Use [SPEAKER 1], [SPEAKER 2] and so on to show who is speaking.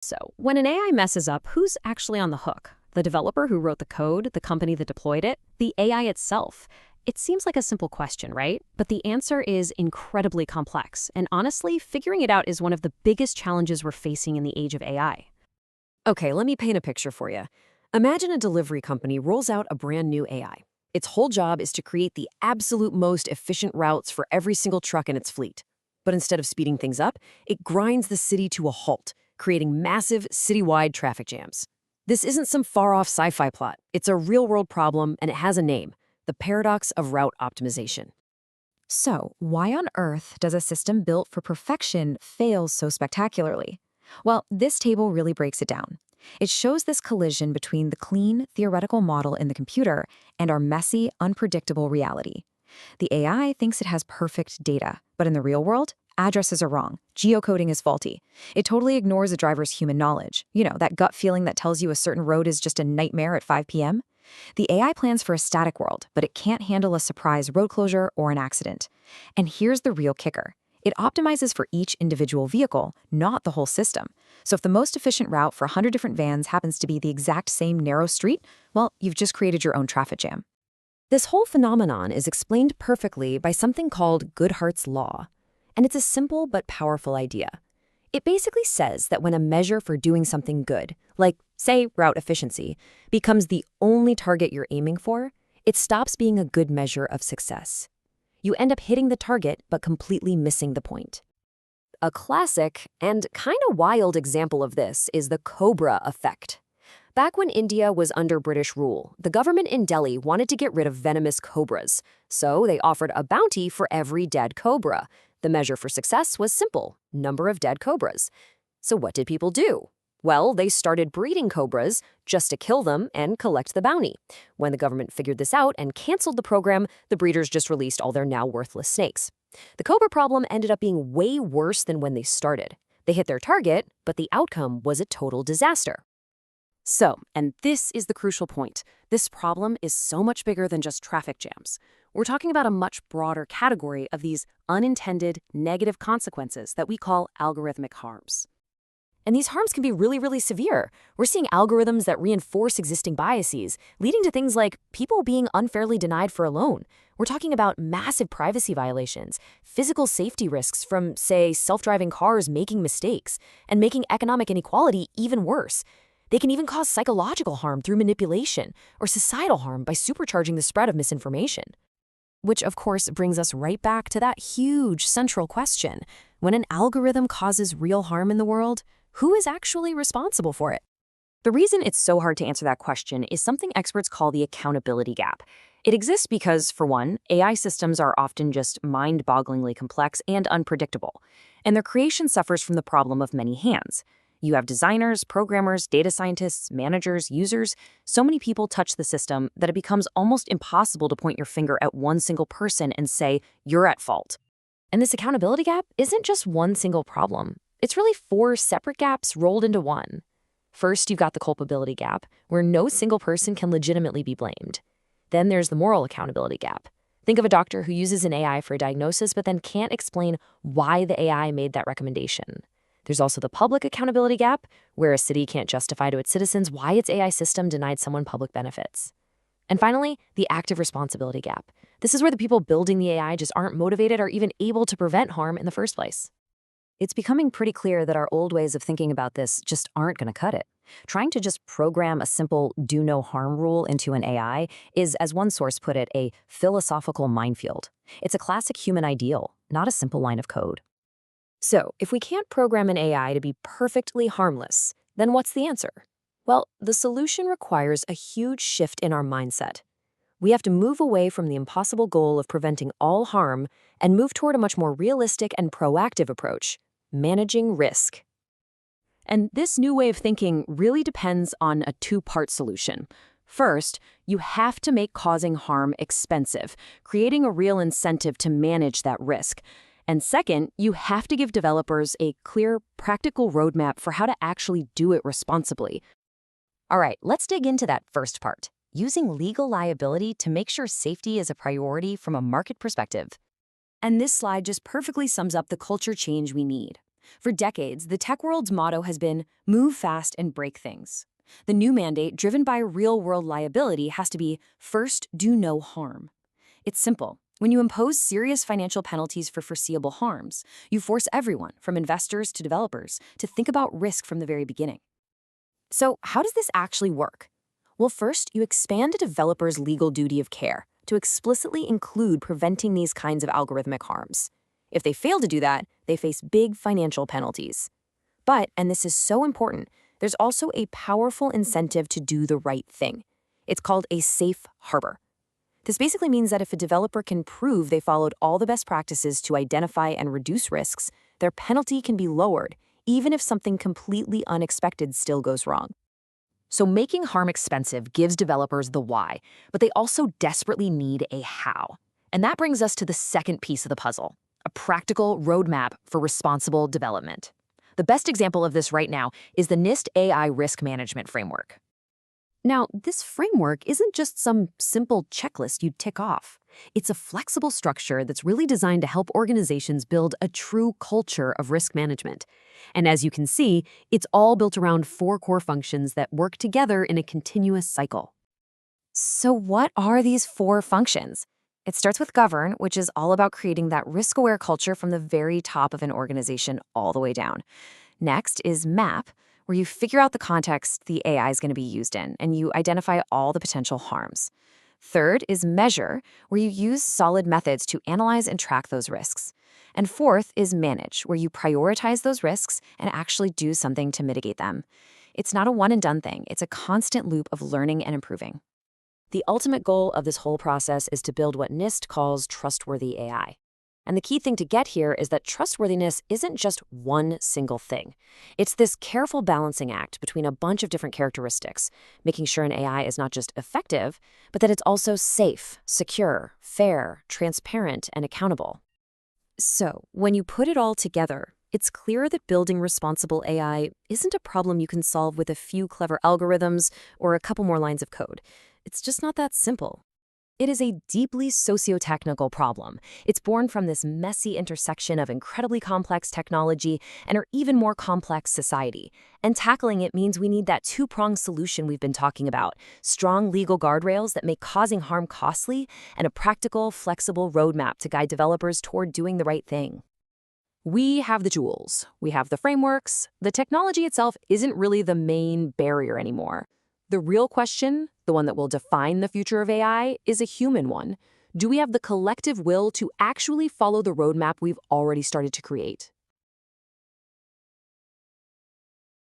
[SPEAKER 1] So, when an AI messes up, who's actually on the hook? The developer who wrote the code, the company that deployed it, the AI itself? It seems like a simple question, right? But the answer is incredibly complex, and honestly, figuring it out is one of the biggest challenges we're facing in the age of AI.
[SPEAKER 2] Okay, let me paint a picture for you. Imagine a delivery company rolls out a brand new AI. Its whole job is to create the absolute most efficient routes for every single truck in its fleet. But instead of speeding things up, it grinds the city to a halt, creating massive citywide traffic jams. This isn't some far-off sci-fi plot. It's a real-world problem, and it has a name: the paradox of route optimization.
[SPEAKER 3] So, why on earth does a system built for perfection fail so spectacularly? Well, this table really breaks it down. It shows this collision between the clean, theoretical model in the computer and our messy, unpredictable reality. The AI thinks it has perfect data, but in the real world, addresses are wrong. Geocoding is faulty. It totally ignores the driver's human knowledge. You know, that gut feeling that tells you a certain road is just a nightmare at 5 p.m.? The AI plans for a static world, but it can't handle a surprise road closure or an accident. And here's the real kicker. It optimizes for each individual vehicle, not the whole system. So if the most efficient route for 100 different vans happens to be the exact same narrow street, well, you've just created your own traffic jam.
[SPEAKER 2] This whole phenomenon is explained perfectly by something called Goodhart's law. And it's a simple but powerful idea. It basically says that when a measure for doing something good, like, say, route efficiency, becomes the only target you're aiming for, it stops being a good measure of success. You end up hitting the target but completely missing the point. A classic and kind of wild example of this is the cobra effect. Back when India was under British rule, the government in Delhi wanted to get rid of venomous cobras, so they offered a bounty for every dead cobra. The measure for success was simple: number of dead cobras. So what did people do? Well, they started breeding cobras just to kill them and collect the bounty. When the government figured this out and canceled the program, the breeders just released all their now worthless snakes. The cobra problem ended up being way worse than when they started. They hit their target, but the outcome was a total disaster.
[SPEAKER 1] So, and this is the crucial point, this problem is so much bigger than just traffic jams. We're talking about a much broader category of these unintended negative consequences that we call algorithmic harms.
[SPEAKER 2] And these harms can be really severe. We're seeing algorithms that reinforce existing biases, leading to things like people being unfairly denied for a loan. We're talking about massive privacy violations, physical safety risks from, say, self-driving cars making mistakes, and making economic inequality even worse. They can even cause psychological harm through manipulation, or societal harm by supercharging the spread of misinformation. Which, of course, brings us right back to that huge central question. When an algorithm causes real harm in the world, who is actually responsible for it? The reason it's so hard to answer that question is something experts call the accountability gap. It exists because, for one, AI systems are often just mind-bogglingly complex and unpredictable, and their creation suffers from the problem of many hands. You have designers, programmers, data scientists, managers, users. So many people touch the system that it becomes almost impossible to point your finger at one single person and say, you're at fault. And this accountability gap isn't just one single problem. It's really 4 separate gaps rolled into one. First, you've got the culpability gap, where no single person can legitimately be blamed. Then there's the moral accountability gap. Think of a doctor who uses an AI for a diagnosis but then can't explain why the AI made that recommendation. There's also the public accountability gap, where a city can't justify to its citizens why its AI system denied someone public benefits. And finally, the active responsibility gap. This is where the people building the AI just aren't motivated or even able to prevent harm in the first place. It's becoming pretty clear that our old ways of thinking about this just aren't going to cut it. Trying to just program a simple do no harm rule into an AI is, as one source put it, a philosophical minefield. It's a classic human ideal, not a simple line of code. So, if we can't program an AI to be perfectly harmless, then what's the answer? Well, the solution requires a huge shift in our mindset. We have to move away from the impossible goal of preventing all harm and move toward a much more realistic and proactive approach: managing risk. And this new way of thinking really depends on a 2-part solution. First, you have to make causing harm expensive, creating a real incentive to manage that risk. And second, you have to give developers a clear, practical roadmap for how to actually do it responsibly. All right, let's dig into that first part, using legal liability to make sure safety is a priority from a market perspective. And this slide just perfectly sums up the culture change we need. For decades, the tech world's motto has been move fast and break things. The new mandate, driven by real-world liability, has to be first, do no harm. It's simple. When you impose serious financial penalties for foreseeable harms, you force everyone, from investors to developers, to think about risk from the very beginning. So how does this actually work? Well, first, you expand a developer's legal duty of care to explicitly include preventing these kinds of algorithmic harms. If they fail to do that, they face big financial penalties. But, and this is so important, there's also a powerful incentive to do the right thing. It's called a safe harbor. This basically means that if a developer can prove they followed all the best practices to identify and reduce risks, their penalty can be lowered, even if something completely unexpected still goes wrong. So making harm expensive gives developers the why, but they also desperately need a how. And that brings us to the second piece of the puzzle, a practical roadmap for responsible development. The best example of this right now is the NIST AI Risk Management Framework. Now, this framework isn't just some simple checklist you tick off. It's a flexible structure that's really designed to help organizations build a true culture of risk management. And as you can see, it's all built around 4 core functions that work together in a continuous cycle.
[SPEAKER 3] So what are these 4 functions? It starts with govern, which is all about creating that risk-aware culture from the very top of an organization all the way down. Next is map, where you figure out the context the AI is going to be used in, and you identify all the potential harms. Third is measure, where you use solid methods to analyze and track those risks. And fourth is manage, where you prioritize those risks and actually do something to mitigate them. It's not a one-and-done thing. It's a constant loop of learning and improving.
[SPEAKER 2] The ultimate goal of this whole process is to build what NIST calls trustworthy AI. And the key thing to get here is that trustworthiness isn't just one single thing. It's this careful balancing act between a bunch of different characteristics, making sure an AI is not just effective, but that it's also safe, secure, fair, transparent, and accountable. So, when you put it all together, it's clear that building responsible AI isn't a problem you can solve with a few clever algorithms or a couple more lines of code. It's just not that simple. It is a deeply socio-technical problem. It's born from this messy intersection of incredibly complex technology and our even more complex society. And tackling it means we need that two-pronged solution we've been talking about: strong legal guardrails that make causing harm costly, and a practical, flexible roadmap to guide developers toward doing the right thing. We have the tools. We have the frameworks. The technology itself isn't really the main barrier anymore. The real question, the one that will define the future of AI, is a human one. Do we have the collective will to actually follow the roadmap we've already started to create?